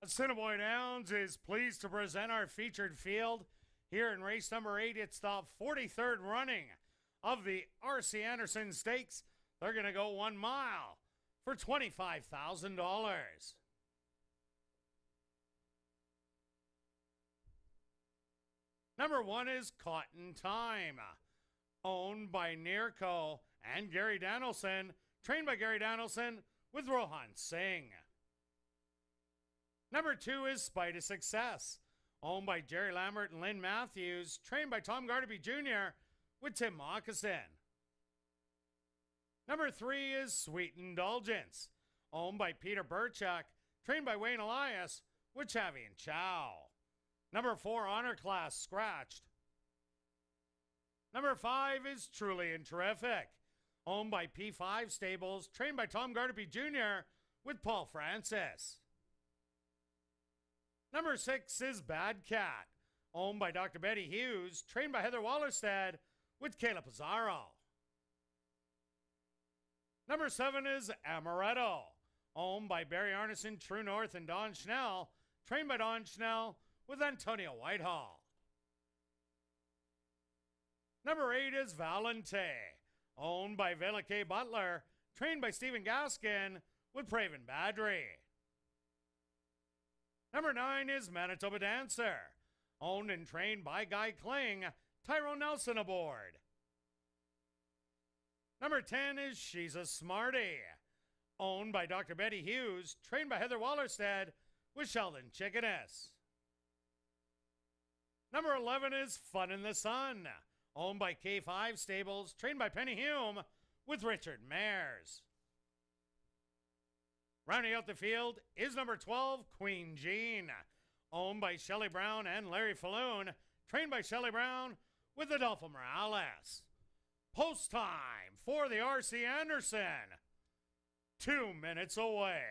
Assiniboia Downs is pleased to present our featured field. Here in race number 8, it's the 43rd running of the R.C. Anderson Stakes. They're going to go 1 mile for $25,000. Number 1 is Cotton Time, owned by Nearco and Gary Danielson, trained by Gary Danielson with Rohan Singh. Number 2 is Spite of Success, owned by Jerry Lambert and Lynn Matthews, trained by Tom Gardaby Jr. with Tim Moccasin. Number 3 is Sweet Indulgence, owned by Peter Burchuk, trained by Wayne Elias with Chavi and Chow. Number 4, Honor Class Scratched. Number 5 is Truly and Terrific, owned by P5 Stables, trained by Tom Gardaby Jr. with Paul Francis. Number 6 is Bad Cat, owned by Dr. Betty Hughes, trained by Heather Wallerstead with Kayla Pizarro. Number 7 is Amaretto, owned by Barry Arneson, True North, and Don Schnell, trained by Don Schnell with Antonio Whitehall. Number 8 is Valente, owned by Vela K. Butler, trained by Stephen Gaskin with Praven Badri. Number 9 is Manitoba Dancer, owned and trained by Guy Kling, Tyrone Nelson aboard. Number 10 is She's a Smarty, owned by Dr. Betty Hughes, trained by Heather Wallerstead with Sheldon Chickeness. Number 11 is Fun in the Sun, owned by K5 Stables, trained by Penny Hume with Richard Mayers. Rounding out the field is number 12, Queen Jean, owned by Shelley Brown and Larry Falloon, trained by Shelley Brown with Adolfo Morales. Post time for the R.C. Anderson, 2 minutes away.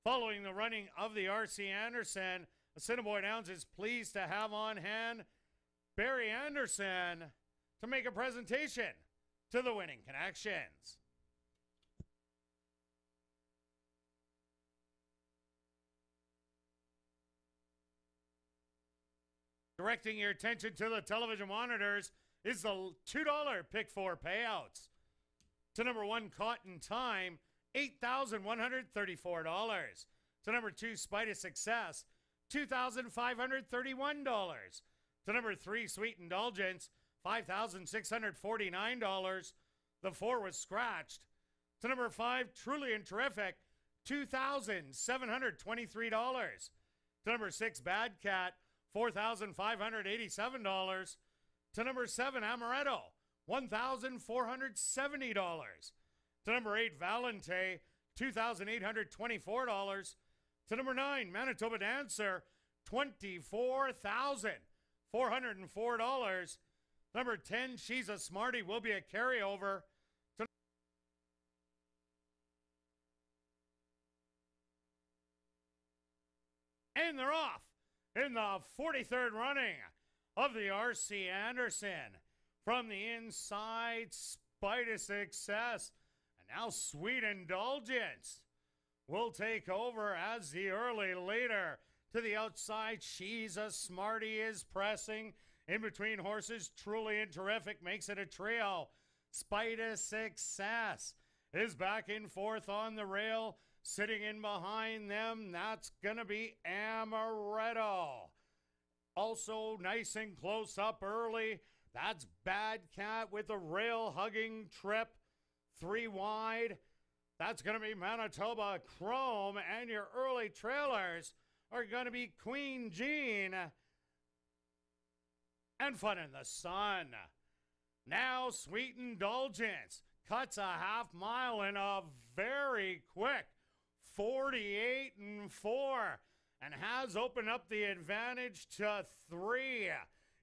Following the running of the R.C. Anderson, Assiniboia Downs is pleased to have on hand Barry Anderson to make a presentation to the winning connections. Directing your attention to the television monitors is the $2 pick 4 payouts. To number 1, Cotton Time, $8,134. To number 2, Spite of Success, $2,531. To number 3, Sweet Indulgence, $5,649. The 4 was scratched. To number 5, Truly and Terrific, $2,723. To number 6, Bad Cat, $4,587. To number 7, Amaretto, $1,470. To number 8, Valente, $2,824. To number 9, Manitoba Dancer, $24,404. Number 10, She's a Smarty, will be a carryover. And they're off in the 43rd running of the R.C. Anderson. From the inside, Spite of Success, and now Sweet Indulgence will take over as the early leader. To the outside, She's a Smarty is pressing in between horses. Truly and Terrific makes it a trio. Spite of Success is back and forth on the rail. Sitting in behind them, that's going to be Amaretto. Also nice and close up early, that's Bad Cat with a rail-hugging trip. 3 wide, that's going to be Manitoba Chrome. And your early trailers are going to be Queen Jean and Fun in the Sun. Now Sweet Indulgence cuts a half mile in a very quick 48-4 and has opened up the advantage to 3.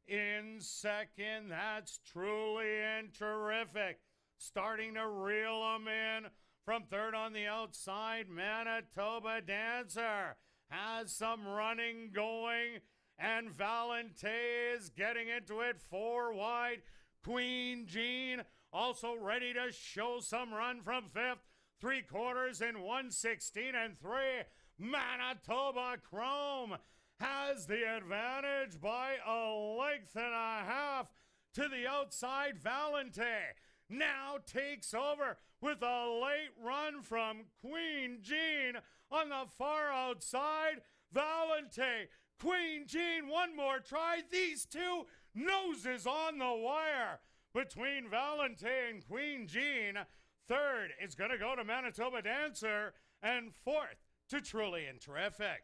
In second, that's Truly and Terrific, starting to reel them in. From third on the outside, Manitoba Dancer has some running going, and Valente is getting into it 4 wide. Queen Jean also ready to show some run from 5th. 3/4 in 1:16 and 3. Manitoba Chrome has the advantage by a length and a half to the outside. Valente now takes over with a late run from Queen Jean on the far outside. Valente, Queen Jean, one more try. These two noses on the wire between Valente and Queen Jean. Third is going to go to Manitoba Dancer, and fourth to Truly and Terrific.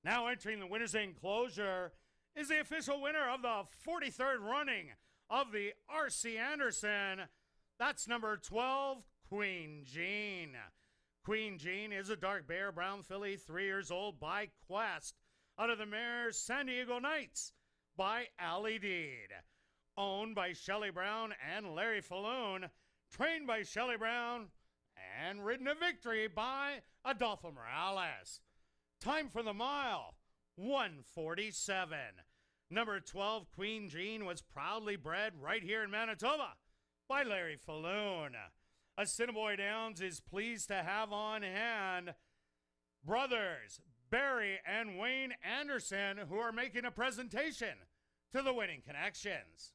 Now entering the winner's enclosure is the official winner of the 43rd running of the R.C. Anderson. That's number 12, Queen Jean. Queen Jean is a dark bear brown filly, 3 years old, by Quest, out of the mare San Diego Knights by Allie Deed. Owned by Shelley Brown and Larry Falloon, trained by Shelley Brown, and ridden to victory by Adolfo Morales. Time for the mile, 1:47. Number 12, Queen Jean, was proudly bred right here in Manitoba by Larry Falloon. Assiniboia Downs is pleased to have on hand brothers Barry and Wayne Anderson, who are making a presentation to the Winning Connections.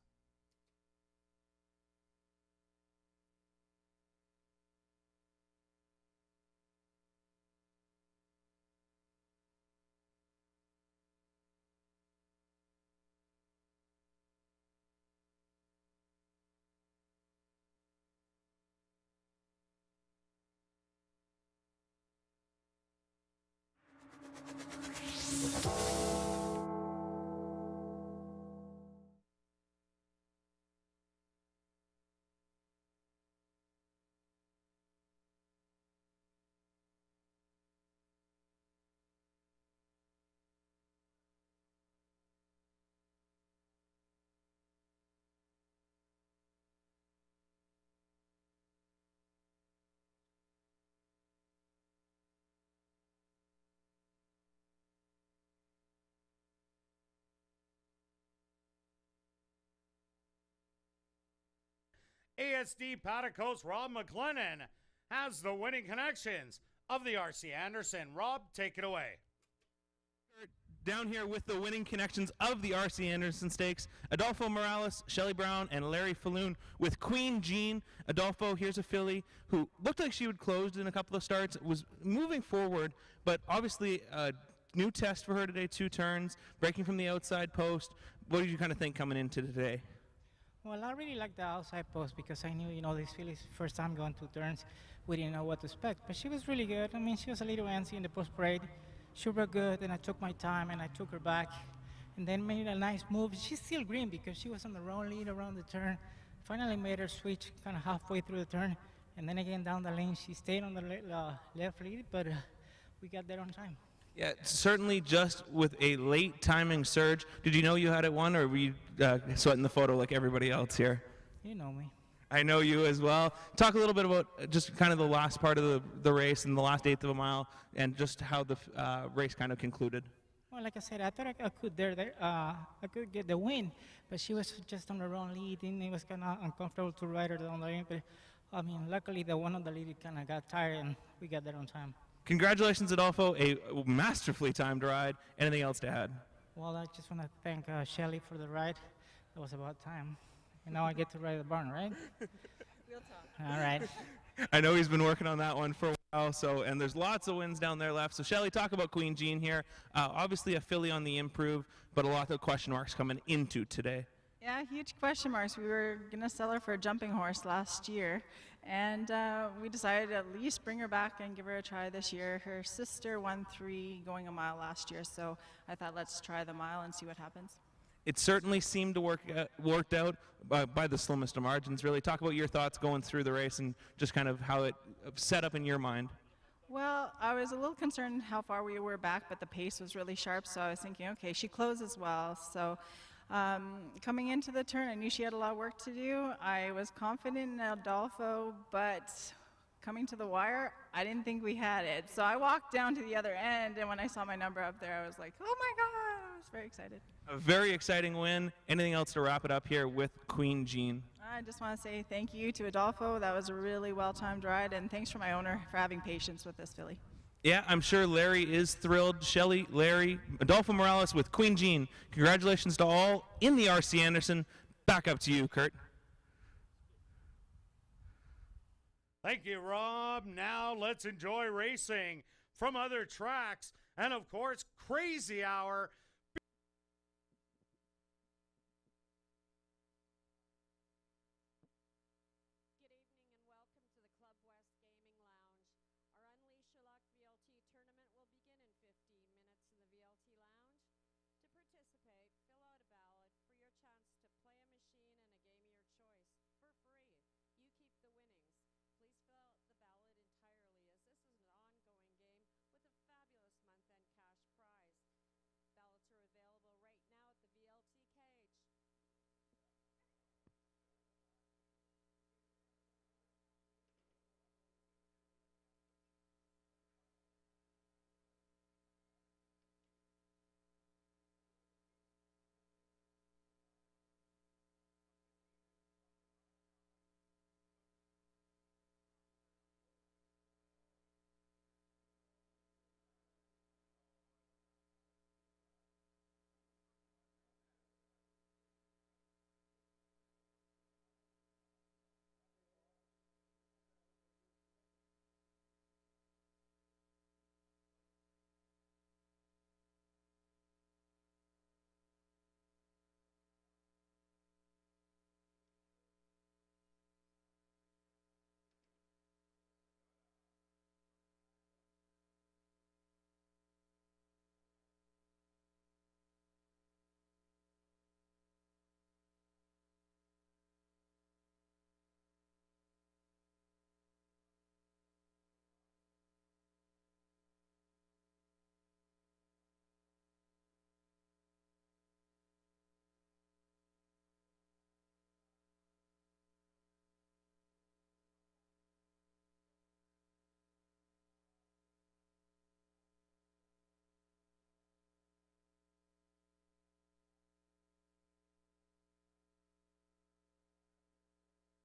ASD Paticos Rob McLennan has the Winning Connections of the R.C. Anderson. Rob, take it away. Down here with the Winning Connections of the R.C. Anderson Stakes, Adolfo Morales, Shelley Brown, and Larry Falloon with Queen Jean. Adolfo, here's a filly who looked like she would close in a couple of starts, was moving forward, but obviously a new test for her today, 2 turns, breaking from the outside post. What did you kind of think coming into today? Well, I really like the outside post because I knew, this filly's first time going 2 turns. We didn't know what to expect, but she was really good. I mean, she was a little antsy in the post parade. She was good, and I took my time, and I took her back, and then made a nice move. She's still green because she was on the wrong lead around the turn. Finally made her switch kind of halfway through the turn, and then again down the lane. She stayed on the left lead, but we got there on time. Yeah, certainly just with a late timing surge. Did you know you had it won, or were you sweating the photo like everybody else here? You know me. I know you as well. Talk a little bit about just kind of the last part of the race and the last 1/8 of a mile, and just how the race kind of concluded. Well, like I said, I thought I could get the win, but she was just on the wrong lead, and it was kind of uncomfortable to ride her down the lane. But I mean, luckily the one on the lead kind of got tired, and we got there on time. Congratulations, Adolfo. A masterfully timed ride. Anything else to add? Well, I just want to thank Shelley for the ride. It was about time. And now I get to ride the barn, right? We'll talk. All right. I know he's been working on that one for a while, and there's lots of wins down there left. So, Shelley, talk about Queen Jean here. Obviously a filly on the improve, but a lot of question marks coming into today. Yeah, huge question marks. We were going to sell her for a jumping horse last year, and we decided to at least bring her back and give her a try this year. Her sister won 3 going a mile last year, so I thought let's try the mile and see what happens. It certainly seemed to worked out by the slimmest of margins. Really, talk about your thoughts going through the race and just kind of how it set up in your mind. Well, I was a little concerned how far we were back, but the pace was really sharp, so I was thinking, okay, she closes well. So coming into the turn, I knew she had a lot of work to do. I was confident in Adolfo, but coming to the wire, I didn't think we had it. So I walked down to the other end, and when I saw my number up there, I was like, oh my God, I was very excited. A very exciting win. Anything else to wrap it up here with Queen Jean? I just want to say thank you to Adolfo. That was a really well-timed ride, and thanks for my owner for having patience with this filly. Yeah, I'm sure Larry is thrilled. Shelley, Larry, Adolfo Morales with Queen Jean. Congratulations to all in the RC Anderson. Back up to you, Kurt. Thank you, Rob. Now let's enjoy racing from other tracks. And, of course, Crazy Hour